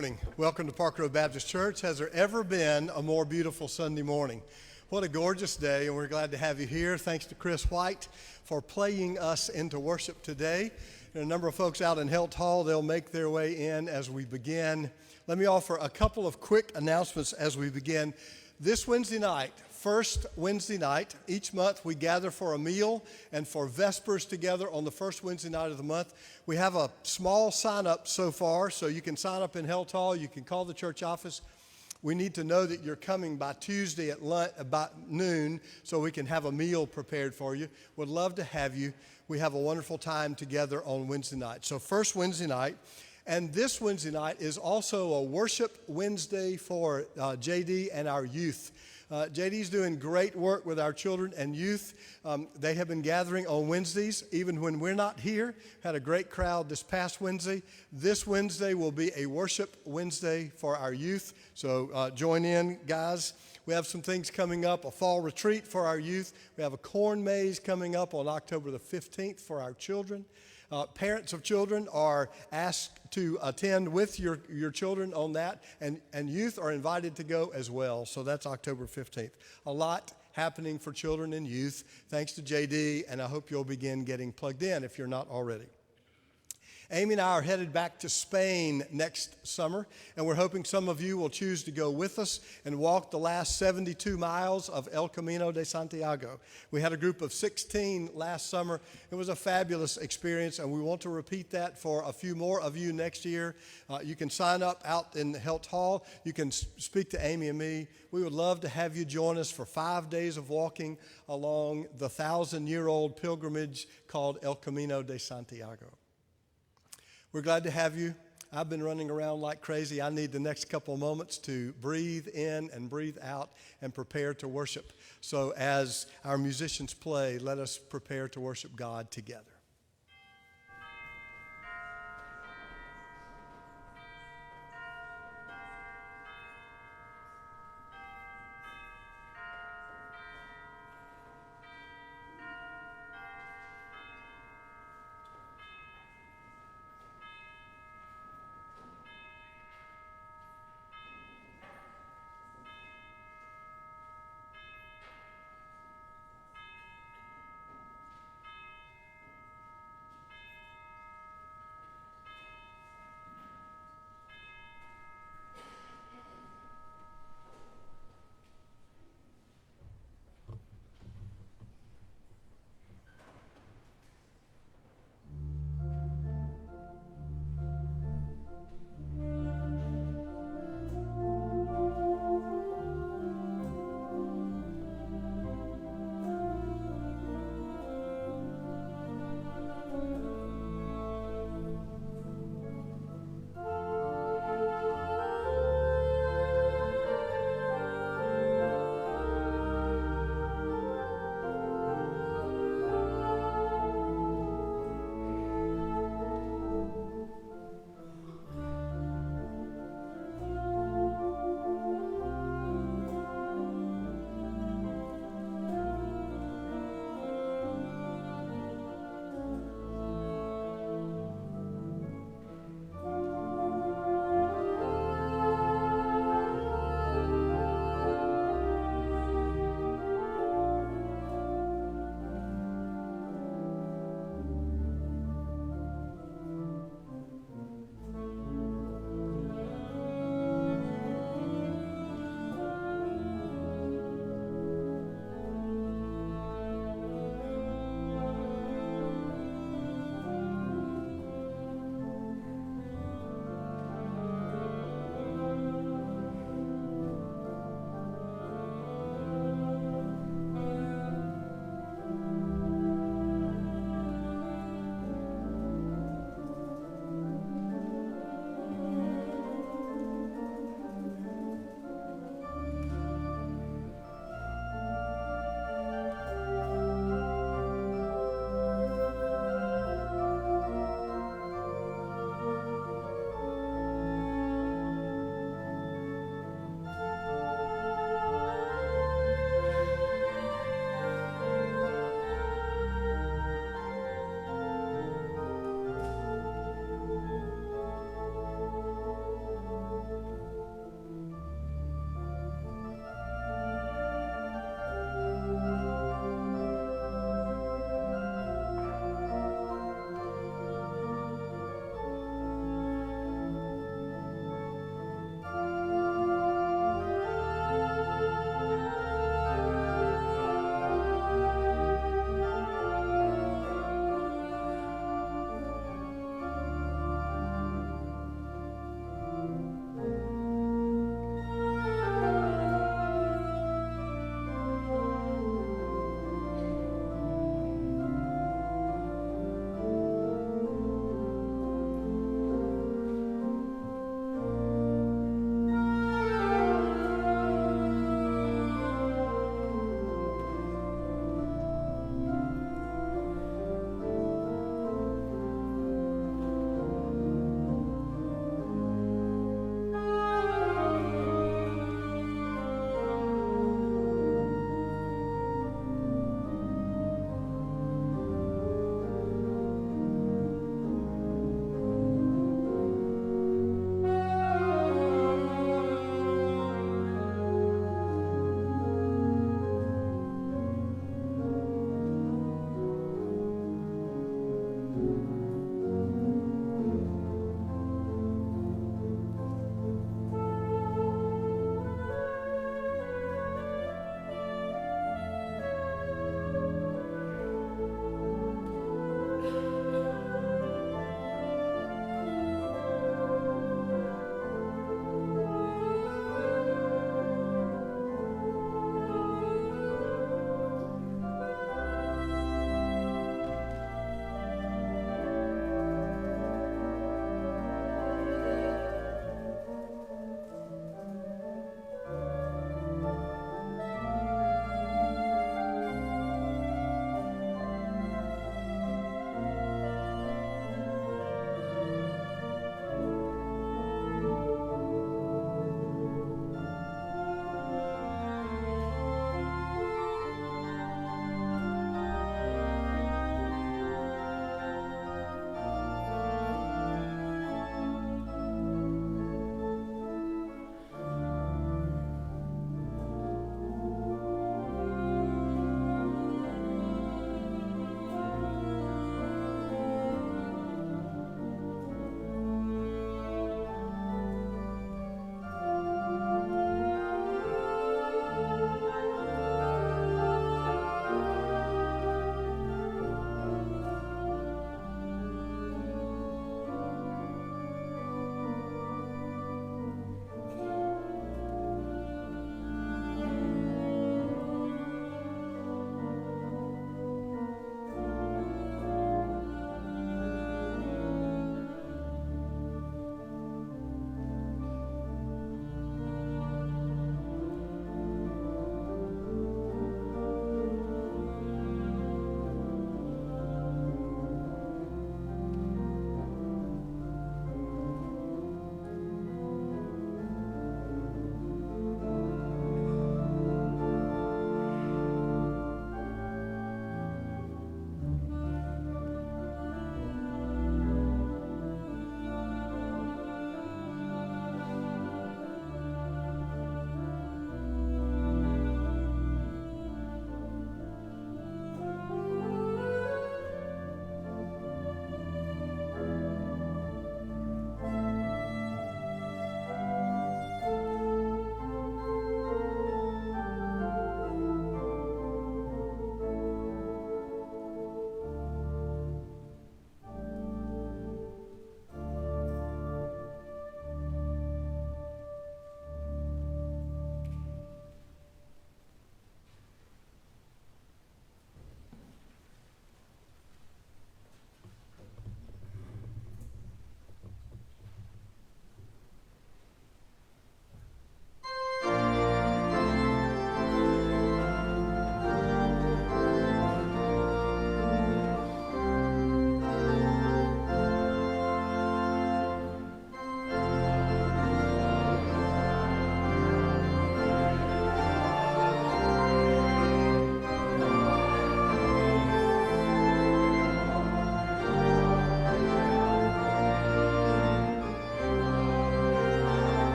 Morning. Welcome to Park Road Baptist Church. Has there ever been a more beautiful Sunday morning? What a gorgeous day, and we're glad to have you here. Thanks to Chris White for playing us into worship today. There are a number of folks out in Helt Hall. They'll make their way in as we begin. Let me offer a couple of quick announcements as we begin. This Wednesday night, first Wednesday night, each month we gather for a meal and for Vespers together on the first Wednesday night of the month. We have a small sign-up so far, so you can sign up in Helt Hall. You can call the church office. We need to know that you're coming by Tuesday at lunch, about noon, so we can have a meal prepared for you. Would love to have you. We have a wonderful time together on Wednesday night. So first Wednesday night. And this Wednesday night is also a worship Wednesday for JD and our youth. JD's doing great work with our children and youth. They have been gathering on Wednesdays, even when we're not here. Had a great crowd this past Wednesday. This Wednesday will be a worship Wednesday for our youth. So join in, guys. We have some things coming up, a fall retreat for our youth. We have a corn maze coming up on October the 15th for our children. Parents of children are asked to attend with your children on that, and youth are invited to go as well. So that's October 15th. A lot happening for children and youth, thanks to JD, and I hope you'll begin getting plugged in if you're not already. Amy and I are headed back to Spain next summer, and we're hoping some of you will choose to go with us and walk the last 72 miles of El Camino de Santiago. We had a group of 16 last summer. It was a fabulous experience, and we want to repeat that for a few more of you next year. You can sign up out in the Helt Hall. You can speak to Amy and me. We would love to have you join us for 5 days of walking along the 1,000-year-old pilgrimage called El Camino de Santiago. We're glad to have you. I've been running around like crazy. I need the next couple of moments to breathe in and breathe out and prepare to worship. So as our musicians play, let us prepare to worship God together.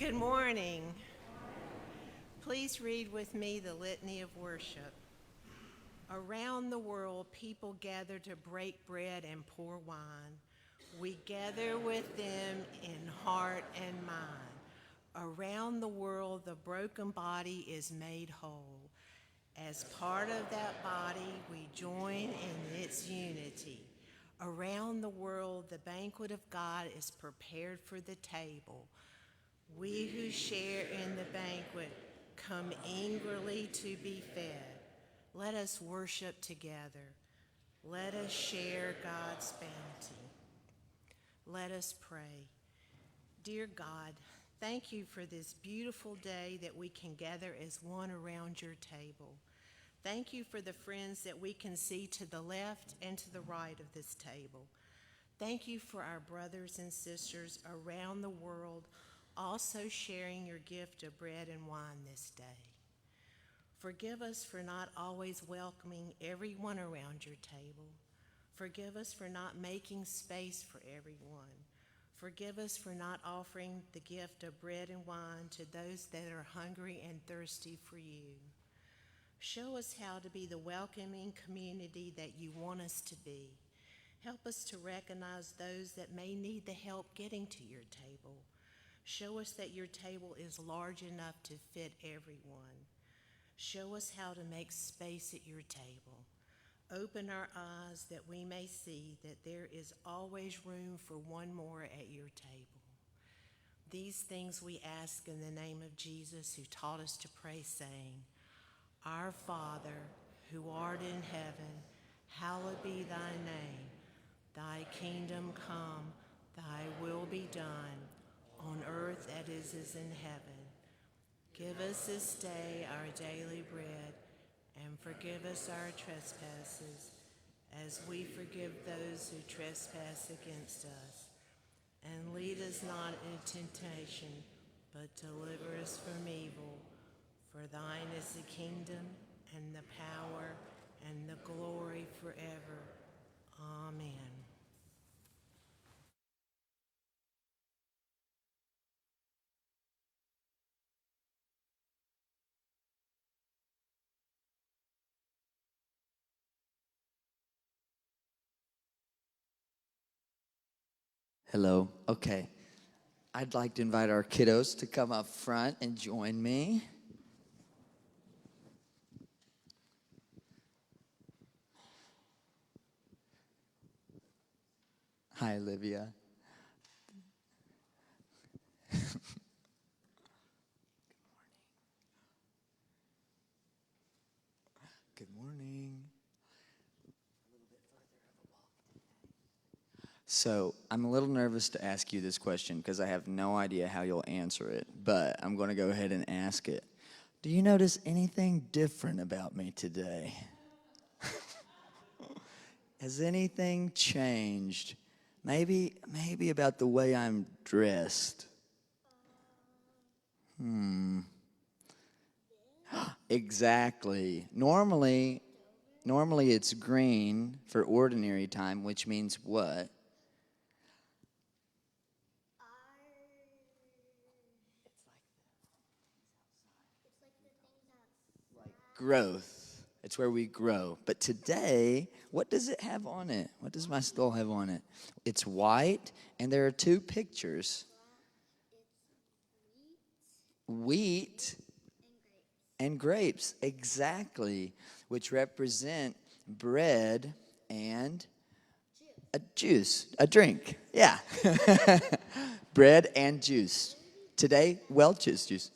Good morning. Please read with me the litany of worship. Around the world, people gather to break bread and pour wine. We gather with them in heart and mind. Around the world, the broken body is made whole. As part of that body, we join in its unity. Around the world, the banquet of God is prepared for the table. We who share in the banquet come eagerly to be fed. Let us worship together. Let us share God's bounty. Let us pray. Dear God, thank you for this beautiful day that we can gather as one around your table. Thank you for the friends that we can see to the left and to the right of this table. Thank you for our brothers and sisters around the world also sharing your gift of bread and wine this day. Forgive us for not always welcoming everyone around your table. Forgive us for not making space for everyone. Forgive us for not offering the gift of bread and wine to those that are hungry and thirsty for you. Show us how to be the welcoming community that you want us to be. Help us to recognize those that may need the help getting to your table. Show us that your table is large enough to fit everyone. Show us how to make space at your table. Open our eyes that we may see that there is always room for one more at your table. These things we ask in the name of Jesus, who taught us to pray, saying, Our Father, who art in heaven, hallowed be thy name. Thy kingdom come, thy will be done, on earth as it is in heaven. Give us this day our daily bread, and forgive us our trespasses, as we forgive those who trespass against us. And lead us not into temptation, but deliver us from evil. For thine is the kingdom, and the power, and the glory forever. Amen. Hello. Okay. I'd like to invite our kiddos to come up front and join me. Hi, Olivia. Good morning. So, I'm a little nervous to ask you this question because I have no idea how you'll answer it, but I'm going to go ahead and ask it. Do you notice anything different about me today? Has anything changed? Maybe about the way I'm dressed. Exactly. Normally it's green for ordinary time, which means what? Growth. It's where we grow. But today, what does it have on it? What does my stole have on it? It's white, and there are two pictures. Wheat and grapes, exactly, which represent bread and a juice, a drink. Yeah. Bread and juice. Today, Welch's juice.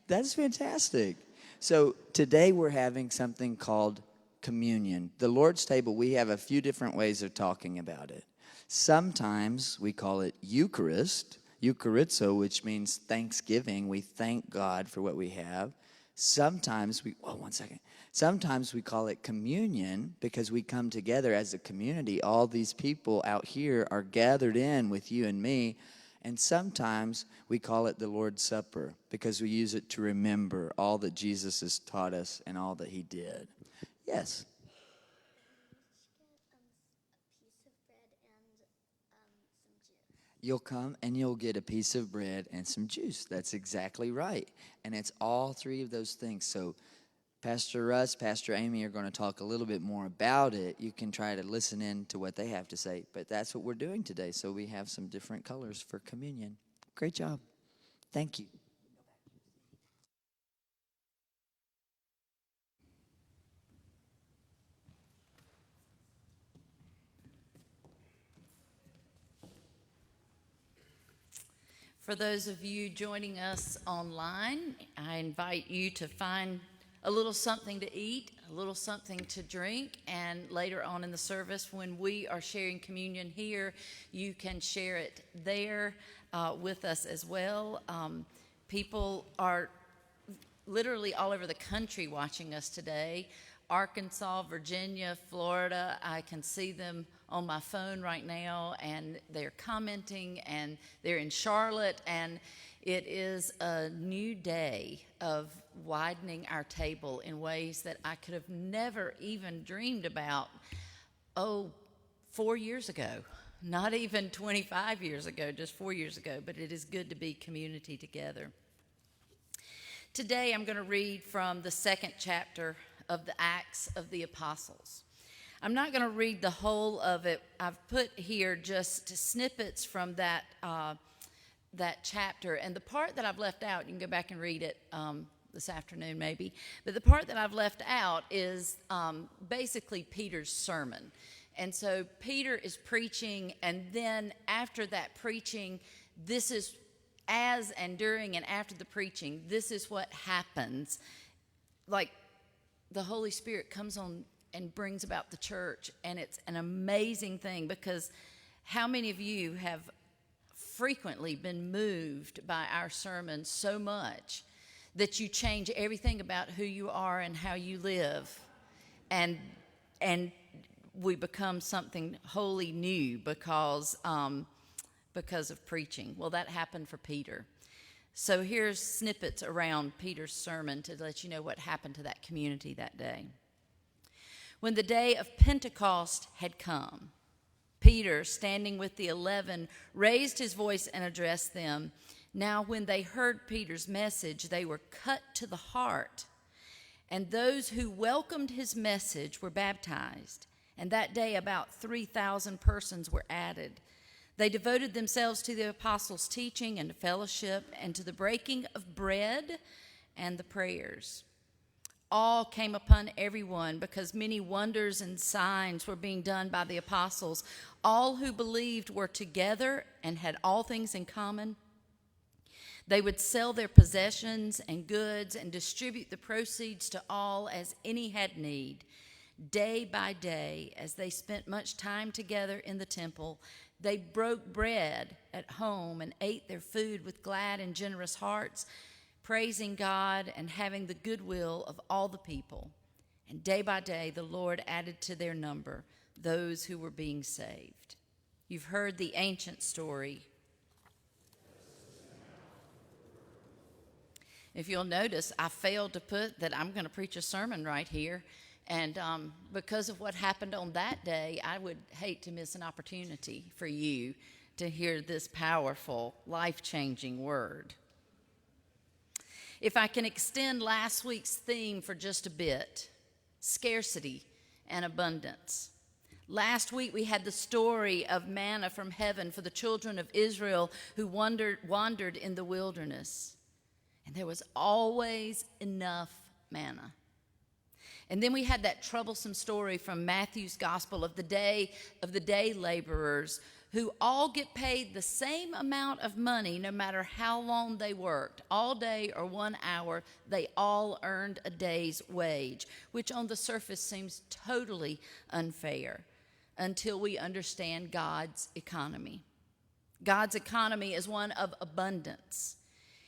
That's fantastic. So today we're having something called communion. The Lord's table, we have a few different ways of talking about it. Sometimes we call it Eucharist, Eucharizo, which means thanksgiving. We thank God for what we have. Sometimes Sometimes we call it communion because we come together as a community. All these people out here are gathered in with you and me. And sometimes we call it the Lord's Supper because we use it to remember all that Jesus has taught us and all that he did. Yes. you'll come and you'll get a piece of bread and some juice. That's exactly right. And it's all three of those things. So Pastor Russ, Pastor Amy are going to talk a little bit more about it. You can try to listen in to what they have to say. But that's what we're doing today. So we have some different colors for communion. Great job. Thank you. For those of you joining us online, I invite you to find a little something to eat, a little something to drink, and later on in the service, when we are sharing communion here, you can share it there with us as well. People are literally all over the country watching us today. Arkansas, Virginia, Florida, I can see them on my phone right now, and they're commenting, and they're in Charlotte, and it is a new day of widening our table in ways that I could have never even dreamed about, 4 years ago. Not even 25 years ago, just 4 years ago, but it is good to be community together. Today I'm going to read from the second chapter of the Acts of the Apostles. I'm not going to read the whole of it. I've put here just snippets from that chapter. And the part that I've left out, you can go back and read it this afternoon maybe. But the part that I've left out is basically Peter's sermon. And so Peter is preaching, and then after that preaching, this is as and during and after the preaching, this is what happens. Like, the Holy Spirit comes on and brings about the church, and it's an amazing thing, because how many of you have frequently been moved by our sermons so much that you change everything about who you are and how you live, and we become something wholly new because of preaching? Well, that happened for Peter. So here's snippets around Peter's sermon to let you know what happened to that community that day. When the day of Pentecost had come, Peter, standing with the 11, raised his voice and addressed them. Now when they heard Peter's message, they were cut to the heart. And those who welcomed his message were baptized. And that day about 3,000 persons were added. They devoted themselves to the apostles' teaching and to fellowship and to the breaking of bread and the prayers. All came upon everyone because many wonders and signs were being done by the apostles. All who believed were together and had all things in common. They would sell their possessions and goods and distribute the proceeds to all as any had need. Day by day, as they spent much time together in the temple, they broke bread at home and ate their food with glad and generous hearts, praising God and having the goodwill of all the people. And day by day, the Lord added to their number those who were being saved. You've heard the ancient story. If you'll notice, I failed to put that I'm going to preach a sermon right here. And because of what happened on that day, I would hate to miss an opportunity for you to hear this powerful, life-changing word. If I can extend last week's theme for just a bit, scarcity and abundance. Last week we had the story of manna from heaven for the children of Israel who wandered in the wilderness. And there was always enough manna. And then we had that troublesome story from Matthew's gospel of the day laborers who all get paid the same amount of money no matter how long they worked. All day or 1 hour, they all earned a day's wage, which on the surface seems totally unfair until we understand God's economy. God's economy is one of abundance.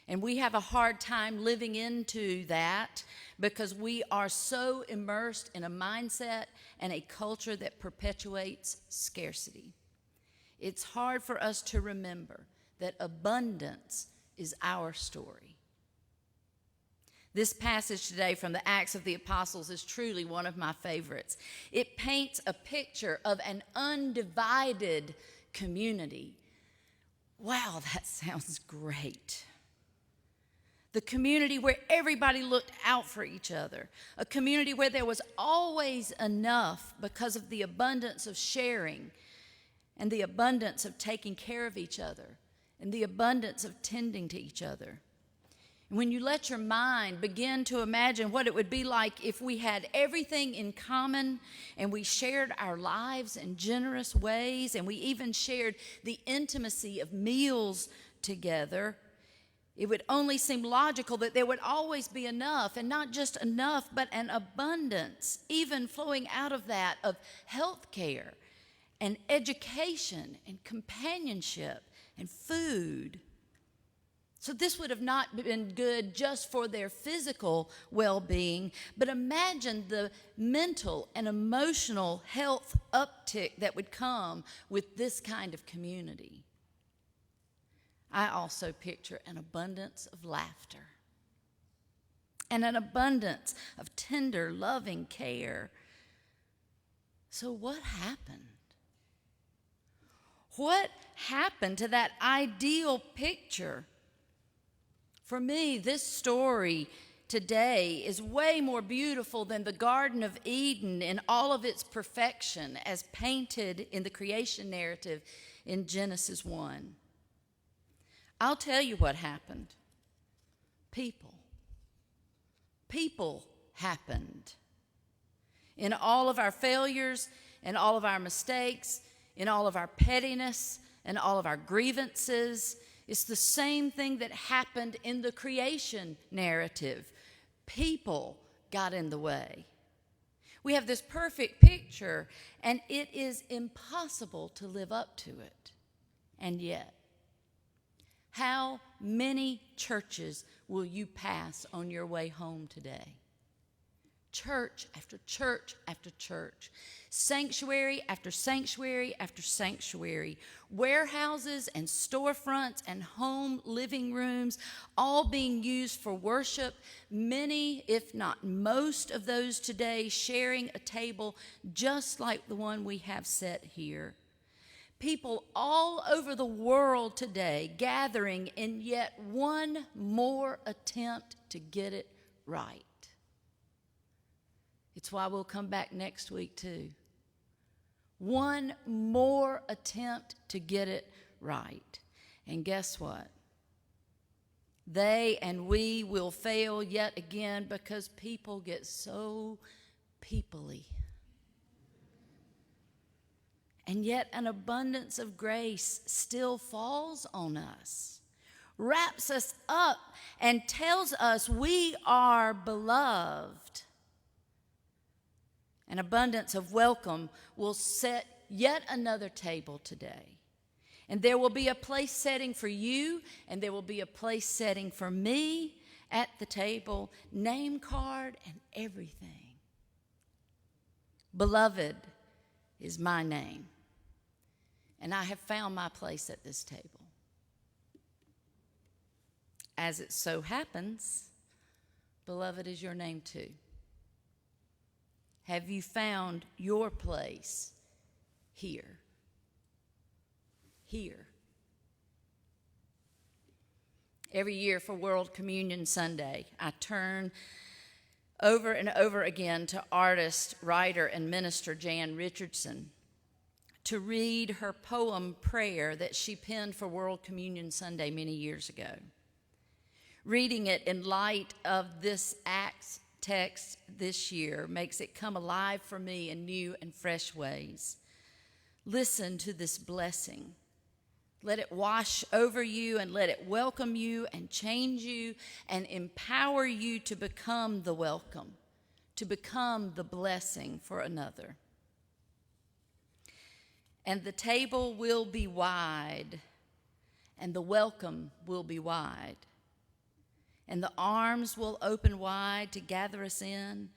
And we have a hard time living into that because we are so immersed in a mindset and a culture that perpetuates scarcity. It's hard for us to remember that abundance is our story. This passage today from the Acts of the Apostles is truly one of my favorites. It paints a picture of an undivided community Wow, that sounds great. The community where everybody looked out for each other. A community where there was always enough because of the abundance of sharing and the abundance of taking care of each other and the abundance of tending to each other. And when you let your mind begin to imagine what it would be like if we had everything in common and we shared our lives in generous ways and we even shared the intimacy of meals together, it would only seem logical that there would always be enough, and not just enough, but an abundance, even flowing out of that, of health care and education and companionship and food. So this would have not been good just for their physical well-being, but imagine the mental and emotional health uptick that would come with this kind of community. I also picture an abundance of laughter and an abundance of tender, loving care. So what happened? What happened to that ideal picture? For me, this story today is way more beautiful than the Garden of Eden in all of its perfection as painted in the creation narrative in Genesis 1. I'll tell you what happened. People happened. In all of our failures, in all of our mistakes, in all of our pettiness, and all of our grievances, it's the same thing that happened in the creation narrative. People got in the way. We have this perfect picture, and it is impossible to live up to it. And yet, how many churches will you pass on your way home today? Church after church after church. Sanctuary after sanctuary after sanctuary. Warehouses and storefronts and home living rooms, all being used for worship. Many, if not most of those today, sharing a table just like the one we have set here. People all over the world today gathering in yet one more attempt to get it right. It's why we'll come back next week too. One more attempt to get it right. And guess what? They and we will fail yet again because people get so peoply. And yet an abundance of grace still falls on us, wraps us up, and tells us we are beloved. An abundance of welcome will set yet another table today. And there will be a place setting for you, and there will be a place setting for me at the table, name card and everything. Beloved is my name. And I have found my place at this table. As it so happens, beloved is your name too. Have you found your place here? Here. Every year for World Communion Sunday, I turn over and over again to artist, writer, and minister Jan Richardson to read her poem Prayer that she penned for World Communion Sunday many years ago. Reading it in light of this Acts text this year makes it come alive for me in new and fresh ways. Listen to this blessing. Let it wash over you and let it welcome you and change you and empower you to become the welcome, to become the blessing for another. And the table will be wide, and the welcome will be wide. And the arms will open wide to gather us in,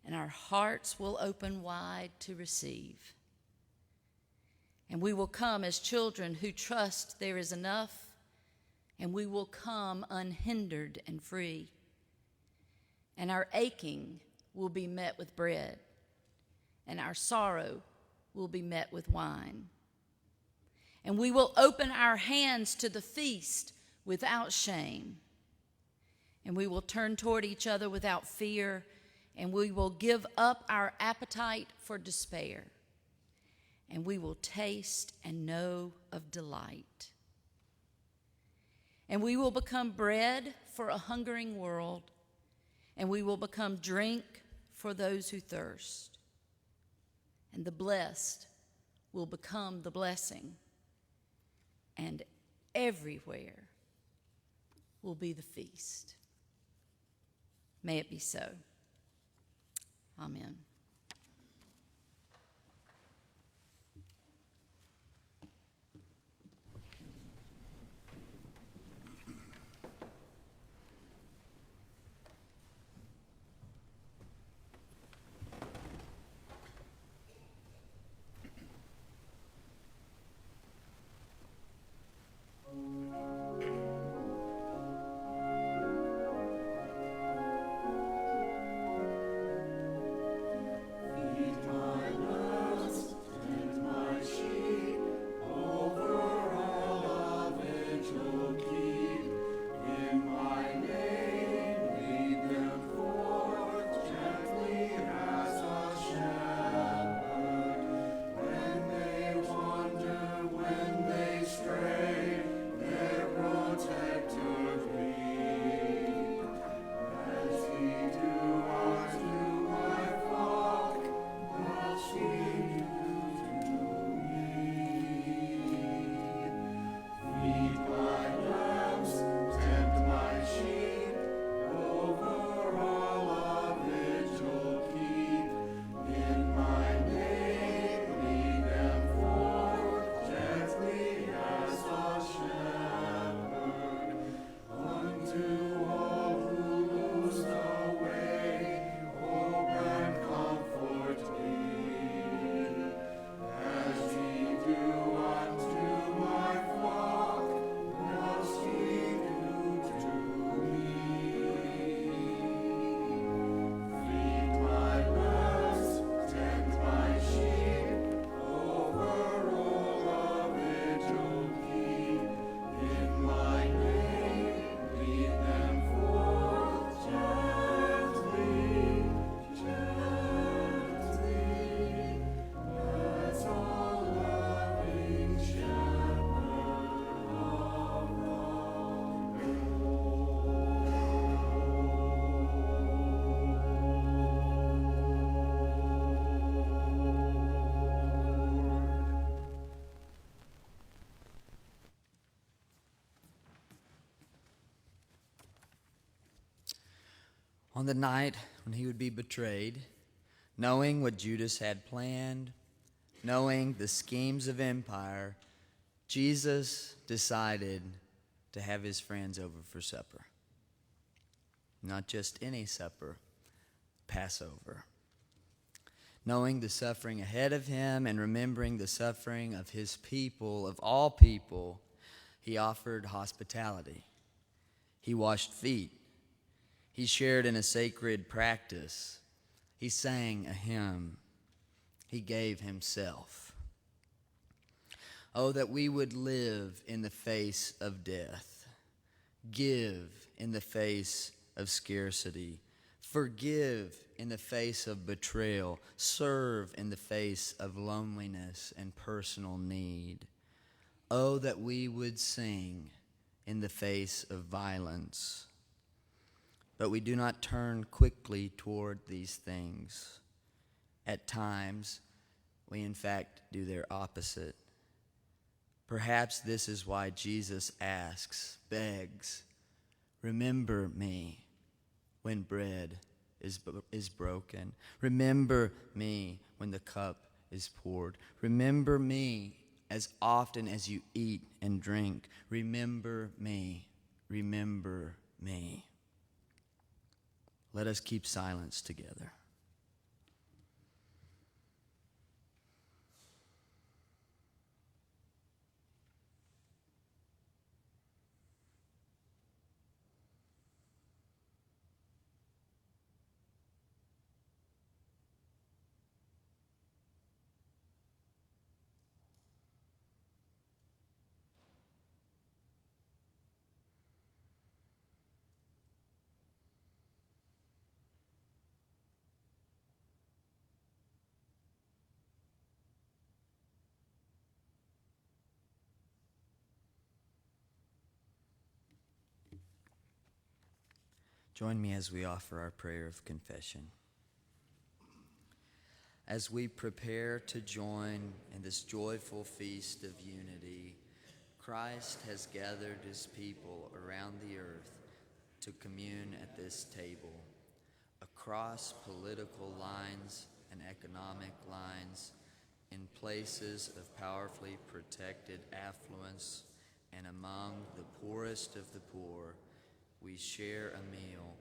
and our hearts will open wide to receive. And we will come as children who trust there is enough, and we will come unhindered and free. And our aching will be met with bread, and our sorrow will be met with wine. And we will open our hands to the feast without shame. And we will turn toward each other without fear, and we will give up our appetite for despair. And we will taste and know of delight. And we will become bread for a hungering world, and we will become drink for those who thirst. And the blessed will become the blessing, and everywhere will be the feast. May it be so. Amen. On the night when he would be betrayed, knowing what Judas had planned, knowing the schemes of empire, Jesus decided to have his friends over for supper. Not just any supper, Passover. Knowing the suffering ahead of him and remembering the suffering of his people, of all people, he offered hospitality. He washed feet. He shared in a sacred practice. He sang a hymn. He gave himself. Oh, that we would live in the face of death, give in the face of scarcity, forgive in the face of betrayal, serve in the face of loneliness and personal need. Oh, that we would sing in the face of violence. But we do not turn quickly toward these things. At times, we in fact do their opposite. Perhaps this is why Jesus asks, begs, remember me when bread is broken. Remember me when the cup is poured. Remember me as often as you eat and drink. Remember me. Remember me. Let us keep silence together. Join me as we offer our prayer of confession. As we prepare to join in this joyful feast of unity, Christ has gathered his people around the earth to commune at this table. Across political lines and economic lines, in places of powerfully protected affluence, and among the poorest of the poor, we share a meal,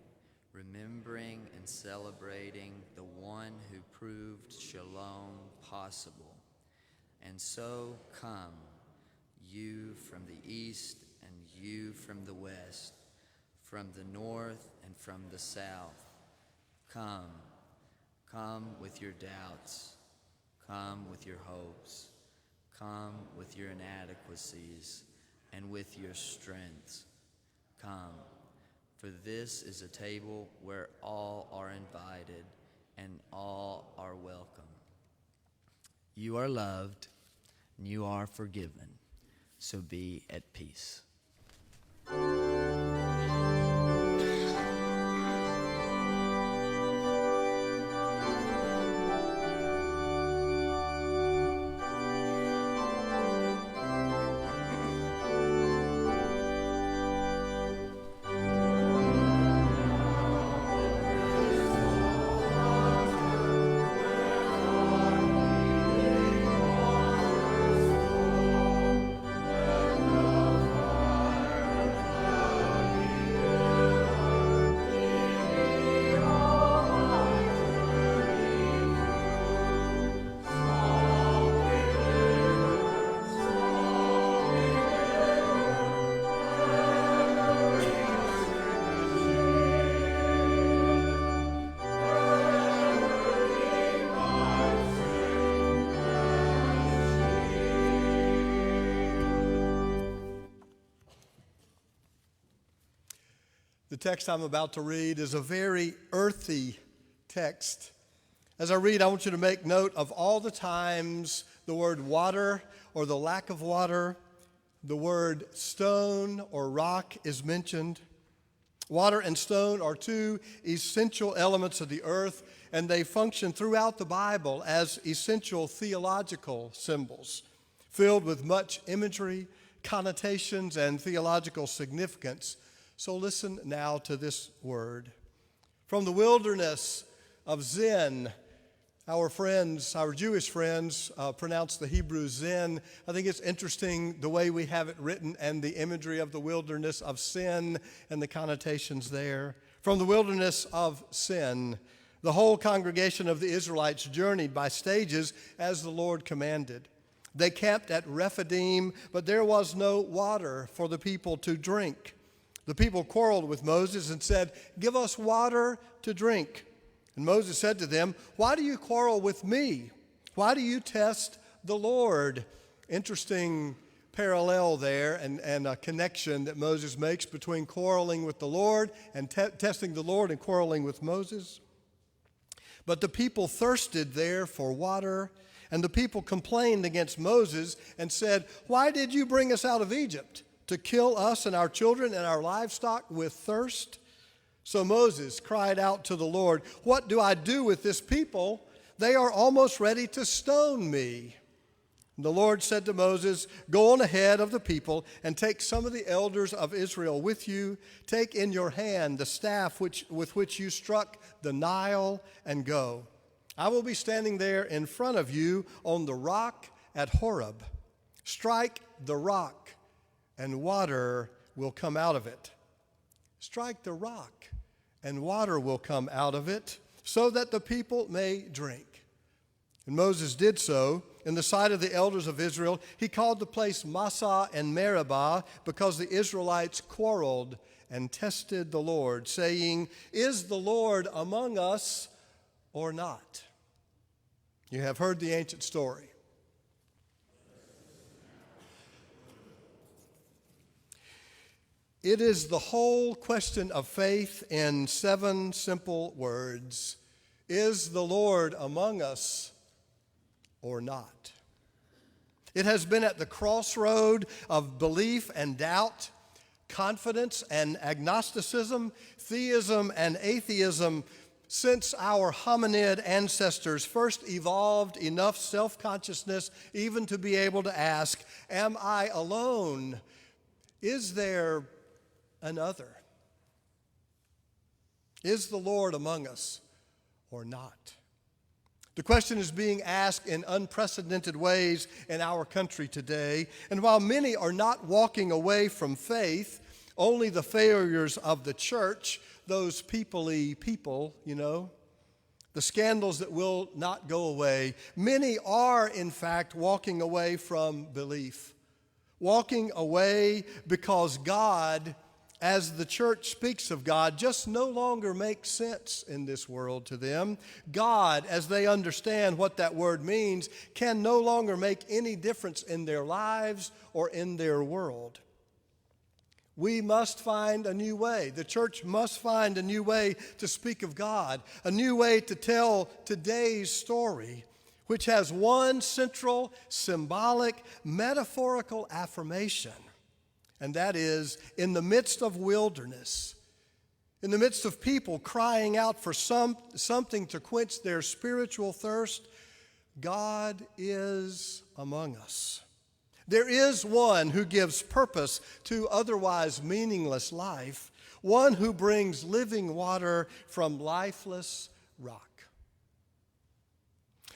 remembering and celebrating the one who proved shalom possible. And so come, you from the east and you from the west, from the north and from the south. Come with your doubts, come with your hopes, come with your inadequacies and with your strengths. Come, for this is a table where all are invited and all are welcome. You are loved and you are forgiven, so be at peace. The text I'm about to read is a very earthy text. As I read, I want you to make note of all the times the word water or the lack of water, the word stone or rock is mentioned. Water and stone are two essential elements of the earth, and they function throughout the Bible as essential theological symbols, filled with much imagery, connotations, and theological significance. So listen now to this word. From the wilderness of Zin, our Jewish friends, pronounce the Hebrew Zin. I think it's interesting the way we have it written and the imagery of the wilderness of sin and the connotations there. From the wilderness of Sin, the whole congregation of the Israelites journeyed by stages as the Lord commanded. They camped at Rephidim, but there was no water for the people to drink. The people quarreled with Moses and said, "Give us water to drink." And Moses said to them, "Why do you quarrel with me? Why do you test the Lord?" Interesting parallel there and a connection that Moses makes between quarreling with the Lord and testing the Lord and quarreling with Moses. But the people thirsted there for water, and the people complained against Moses and said, "Why did you bring us out of Egypt? To kill us and our children and our livestock with thirst?" So Moses cried out to the Lord, "What do I do with this people? They are almost ready to stone me." And the Lord said to Moses, "Go on ahead of the people and take some of the elders of Israel with you. Take in your hand the staff with which you struck the Nile and go. I will be standing there in front of you on the rock at Horeb. Strike the rock, and water will come out of it." Strike the rock, and water will come out of it, so that the people may drink. And Moses did so in the sight of the elders of Israel. He called the place Massah and Meribah, because the Israelites quarreled and tested the Lord, saying, "Is the Lord among us or not?" You have heard the ancient story. It is the whole question of faith in 7 simple words. Is the Lord among us or not? It has been at the crossroad of belief and doubt, confidence and agnosticism, theism and atheism, since our hominid ancestors first evolved enough self-consciousness even to be able to ask, am I alone? Is there another? Is the Lord among us or not? The question is being asked in unprecedented ways in our country today. And while many are not walking away from faith, only the failures of the church, those people-y people, the scandals that will not go away, many are, in fact, walking away from belief. Walking away because God, as the church speaks of God, just no longer makes sense in this world to them. God, as they understand what that word means, can no longer make any difference in their lives or in their world. We must find a new way. The church must find a new way to speak of God, a new way to tell today's story, which has one central, symbolic, metaphorical affirmation. And that is, in the midst of wilderness, in the midst of people crying out for something to quench their spiritual thirst, God is among us. There is one who gives purpose to otherwise meaningless life, one who brings living water from lifeless rock.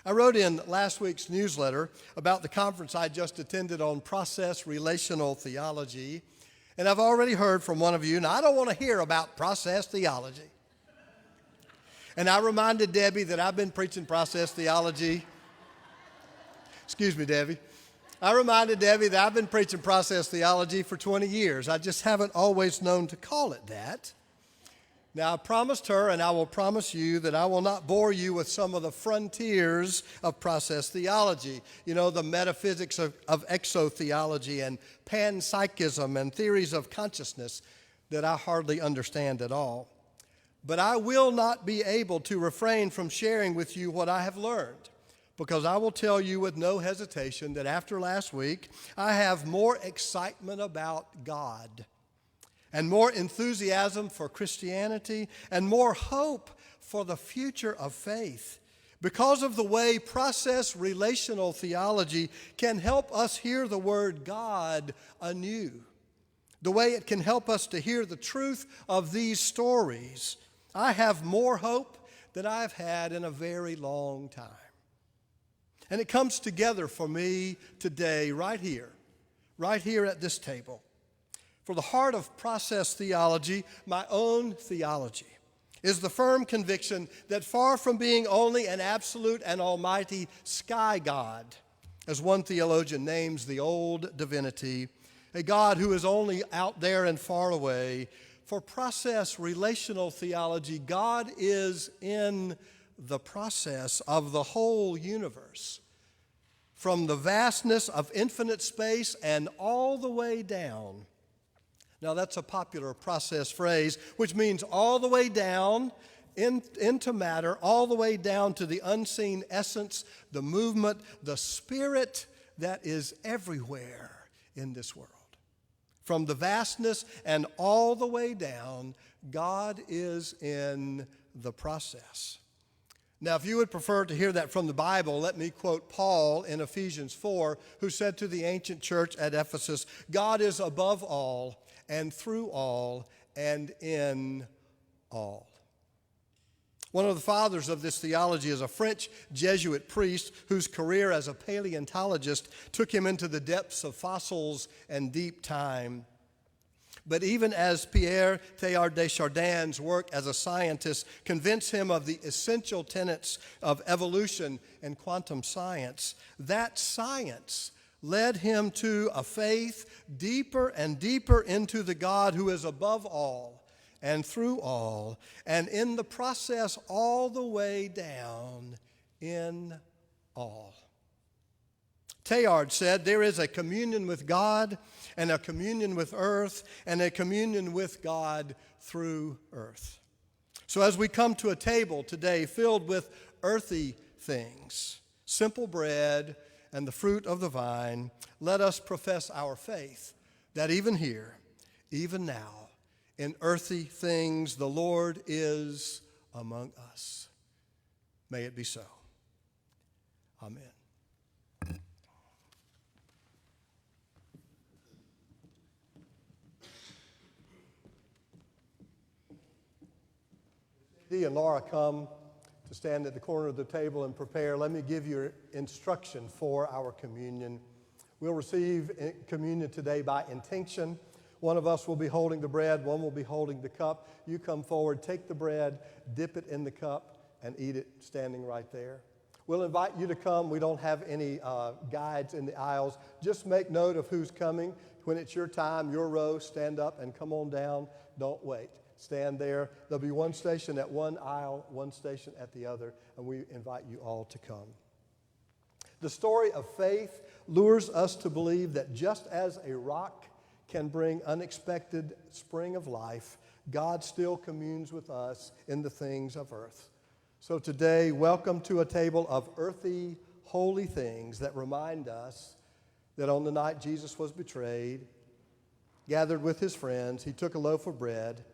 I wrote in last week's newsletter about the conference I just attended on process relational theology, and I've already heard from one of you, and I don't want to hear about process theology. And I reminded Debbie that I've been preaching process theology. Excuse me, Debbie. I reminded Debbie that I've been preaching process theology for 20 years. I just haven't always known to call it that. Now, I promised her, and I will promise you, that I will not bore you with some of the frontiers of process theology. The metaphysics of exotheology and panpsychism and theories of consciousness that I hardly understand at all. But I will not be able to refrain from sharing with you what I have learned, because I will tell you with no hesitation that after last week, I have more excitement about God, and more enthusiasm for Christianity, and more hope for the future of faith, because of the way process relational theology can help us hear the word God anew, the way it can help us to hear the truth of these stories. I have more hope than I've had in a very long time. And it comes together for me today, right here at this table. For the heart of process theology, my own theology, is the firm conviction that far from being only an absolute and almighty sky God, as one theologian names the old divinity, a God who is only out there and far away, for process relational theology, God is in the process of the whole universe, from the vastness of infinite space and all the way down. Now, that's a popular process phrase, which means all the way down into matter, all the way down to the unseen essence, the movement, the spirit that is everywhere in this world. From the vastness and all the way down, God is in the process. Now, if you would prefer to hear that from the Bible, let me quote Paul in Ephesians 4, who said to the ancient church at Ephesus, God is above all, and through all, and in all. One of the fathers of this theology is a French Jesuit priest whose career as a paleontologist took him into the depths of fossils and deep time. But even as Pierre Teilhard de Chardin's work as a scientist convinced him of the essential tenets of evolution and quantum science, that science led him to a faith deeper and deeper into the God who is above all and through all, and in the process all the way down in all. Teilhard said there is a communion with God and a communion with earth and a communion with God through earth. So as we come to a table today filled with earthy things, simple bread and the fruit of the vine, let us profess our faith that even here, even now, in earthly things, the Lord is among us. May it be so. Amen. Dee and Laura come to stand at the corner of the table and prepare. Let me give you instruction for our communion. We'll receive communion today by intention. One of us will be holding the bread, one will be holding the cup. You come forward, take the bread, dip it in the cup, and eat it standing right there. We'll invite you to come. We don't have any guides in the aisles. Just make note of who's coming. When it's your time, your row, stand up and come on down. Don't wait. Stand there. There'll be one station at one aisle, one station at the other, and we invite you all to come. The story of faith lures us to believe that just as a rock can bring unexpected spring of life, God still communes with us in the things of earth. So today, welcome to a table of earthy, holy things that remind us that on the night Jesus was betrayed, gathered with his friends, he took a loaf of bread,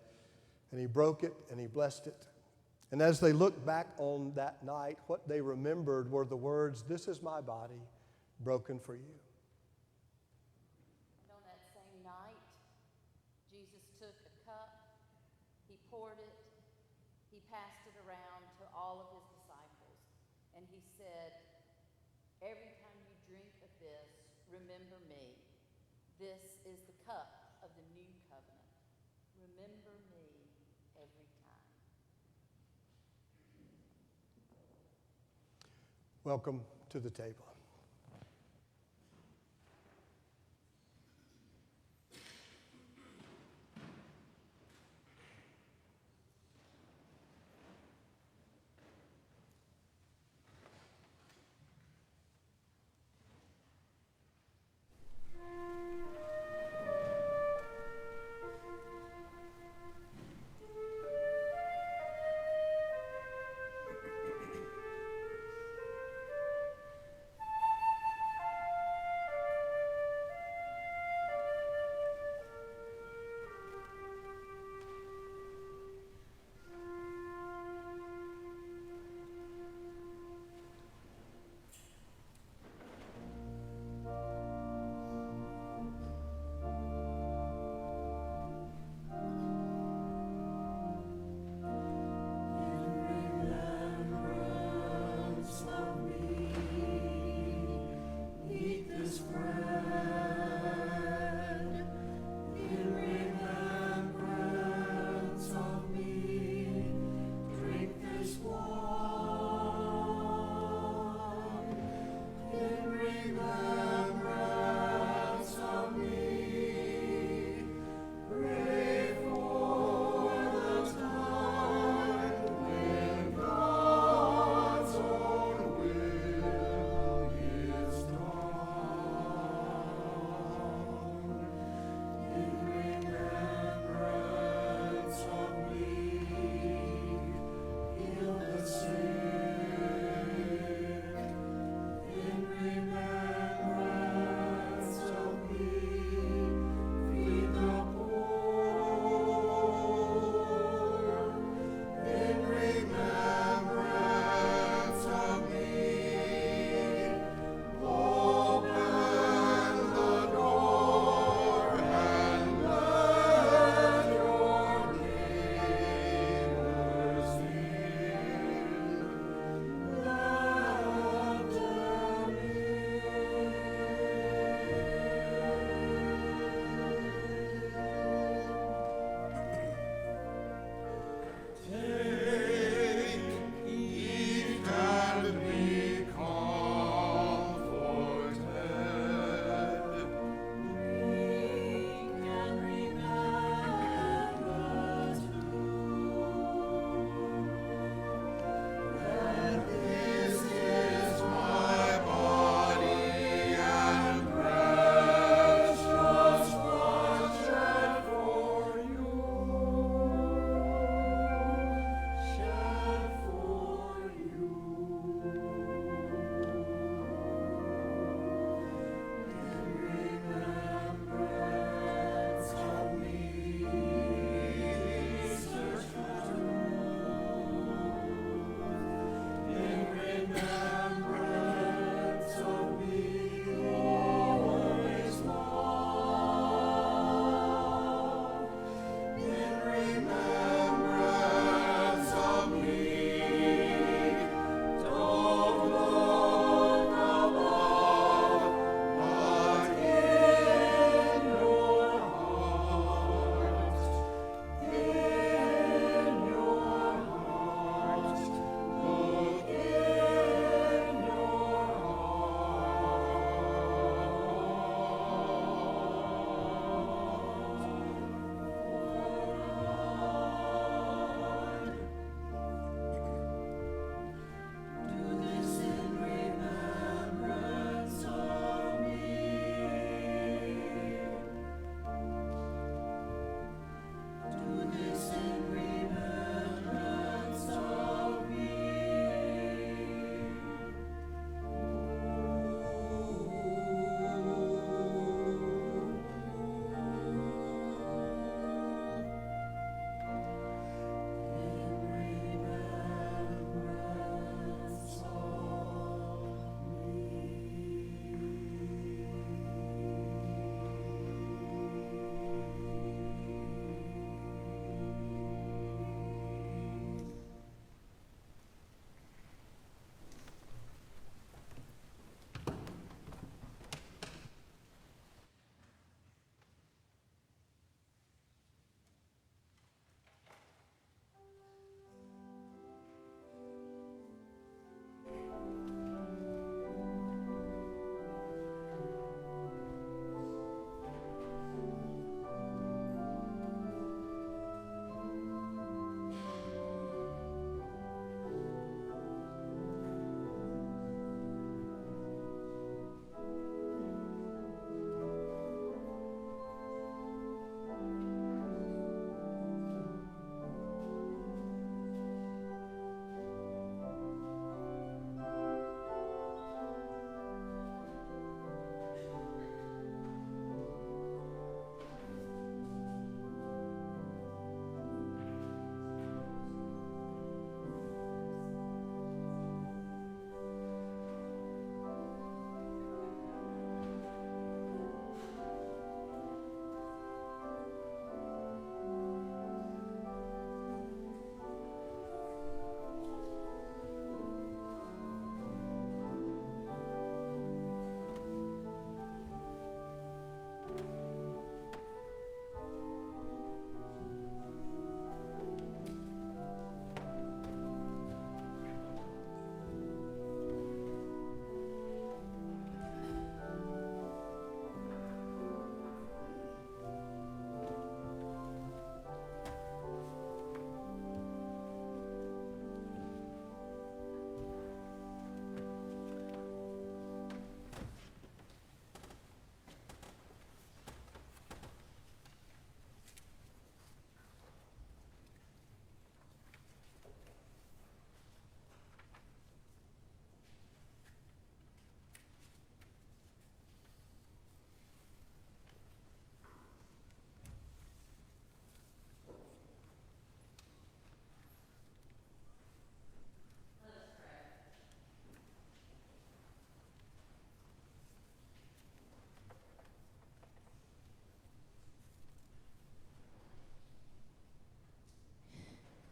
and he broke it, and he blessed it. And as they looked back on that night, what they remembered were the words, "This is my body, broken for you." And on that same night, Jesus took a cup, he poured it, he passed it around to all of his disciples, and he said, "Every time you drink of this, remember me. This is the cup of the new covenant. Remember me every time." Welcome to the table.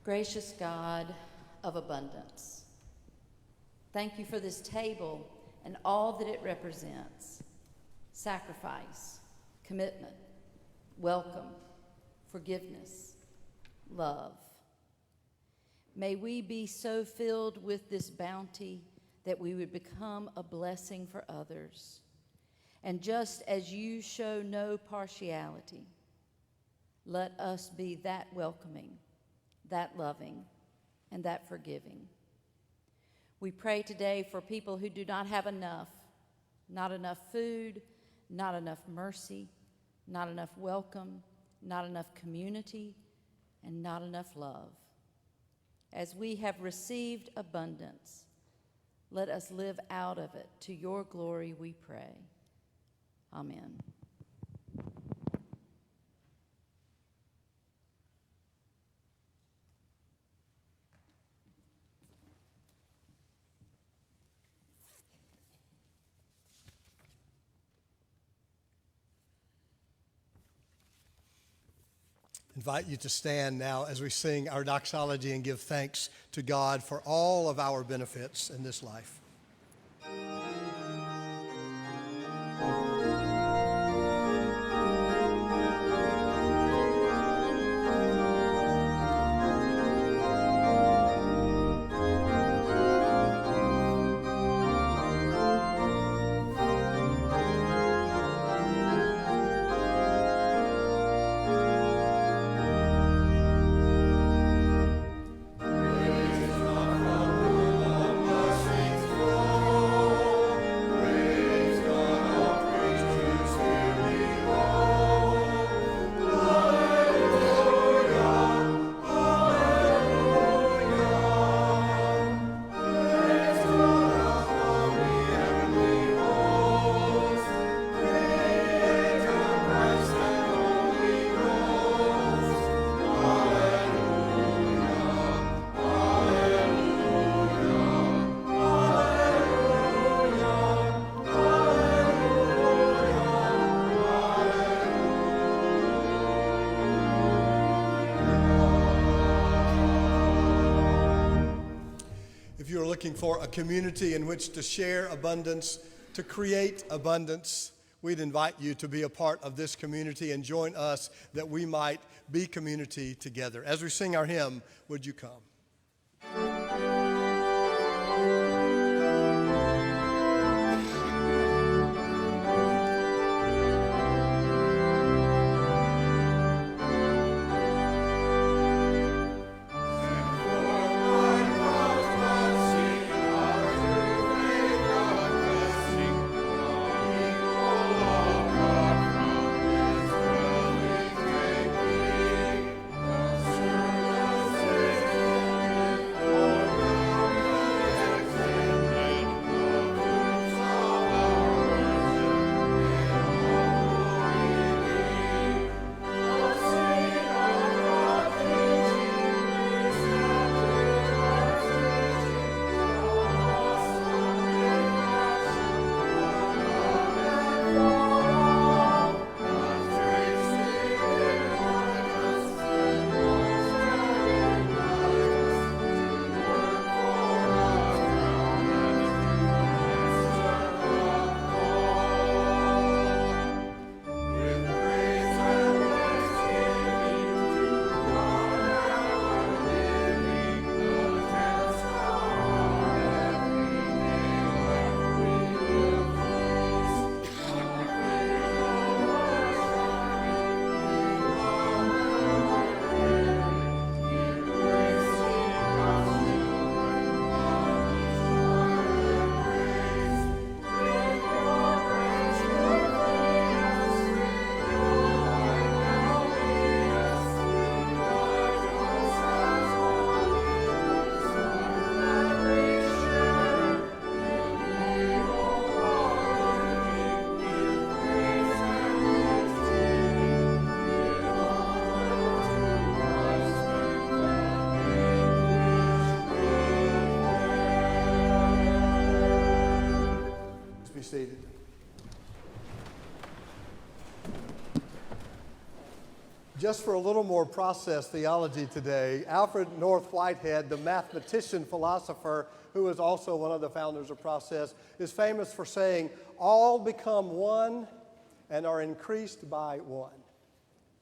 Gracious God of abundance, thank you for this table and all that it represents: sacrifice, commitment, welcome, forgiveness, love. May we be so filled with this bounty that we would become a blessing for others. And just as you show no partiality, let us be that welcoming, that loving, and that forgiving. We pray today for people who do not have enough, not enough food, not enough mercy, not enough welcome, not enough community, and not enough love. As we have received abundance, let us live out of it. To your glory we pray. Amen. Invite you to stand now as we sing our doxology and give thanks to God for all of our benefits in this life. If you're looking for a community in which to share abundance, to create abundance, we'd invite you to be a part of this community and join us that we might be community together. As we sing our hymn, would you come? Just for a little more process theology today, Alfred North Whitehead, the mathematician philosopher who is also one of the founders of Process, is famous for saying, all become one and are increased by one.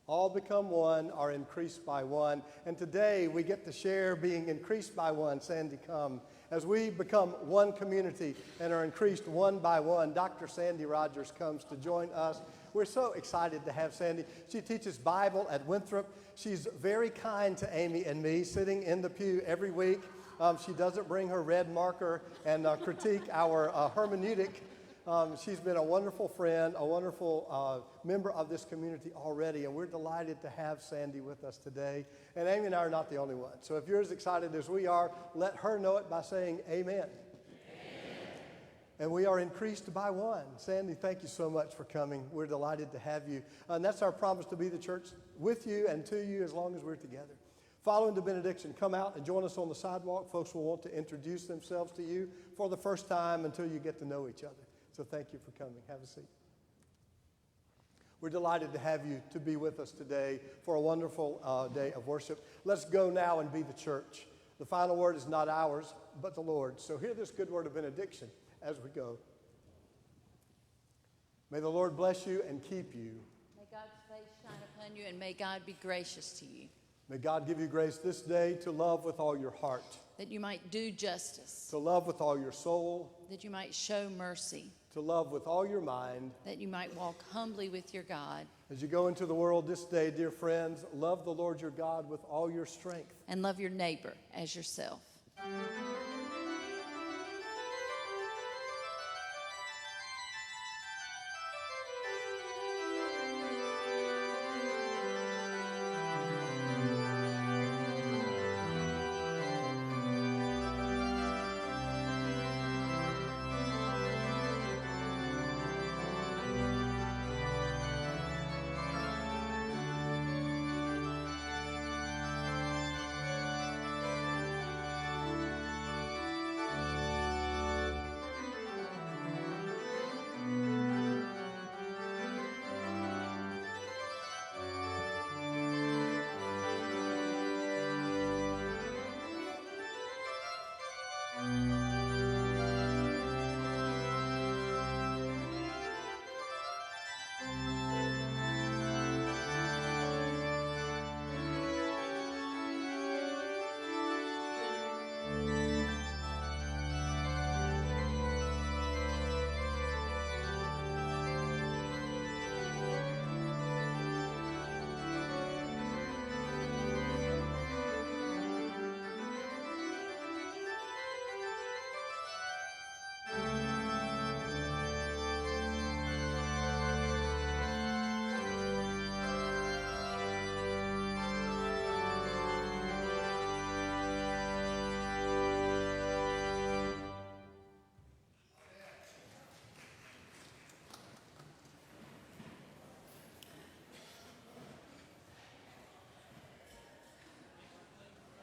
All become one, are increased by one. And today we get to share being increased by one. Sandy, come. As we become one community and are increased one by one, Dr. Sandy Rogers comes to join us. We're so excited to have Sandy. She teaches Bible at Winthrop. She's very kind to Amy and me, sitting in the pew every week. She doesn't bring her red marker and critique our hermeneutic. She's been a wonderful friend, a wonderful member of this community already, and we're delighted to have Sandy with us today. And Amy and I are not the only ones. So if you're as excited as we are, let her know it by saying amen. Amen. And we are increased by one. Sandy, thank you so much for coming. We're delighted to have you. And that's our promise, to be the church with you and to you as long as we're together. Following the benediction, come out and join us on the sidewalk. Folks will want to introduce themselves to you for the first time until you get to know each other. So thank you for coming. Have a seat. We're delighted to have you to be with us today for a wonderful day of worship. Let's go now and be the church. The final word is not ours, but the Lord's. So hear this good word of benediction as we go. May the Lord bless you and keep you. May God's face shine upon you, and may God be gracious to you. May God give you grace this day to love with all your heart, that you might do justice, to love with all your soul, that you might show mercy, to love with all your mind, that you might walk humbly with your God. As you go into the world this day, dear friends, love the Lord your God with all your strength. And love your neighbor as yourself.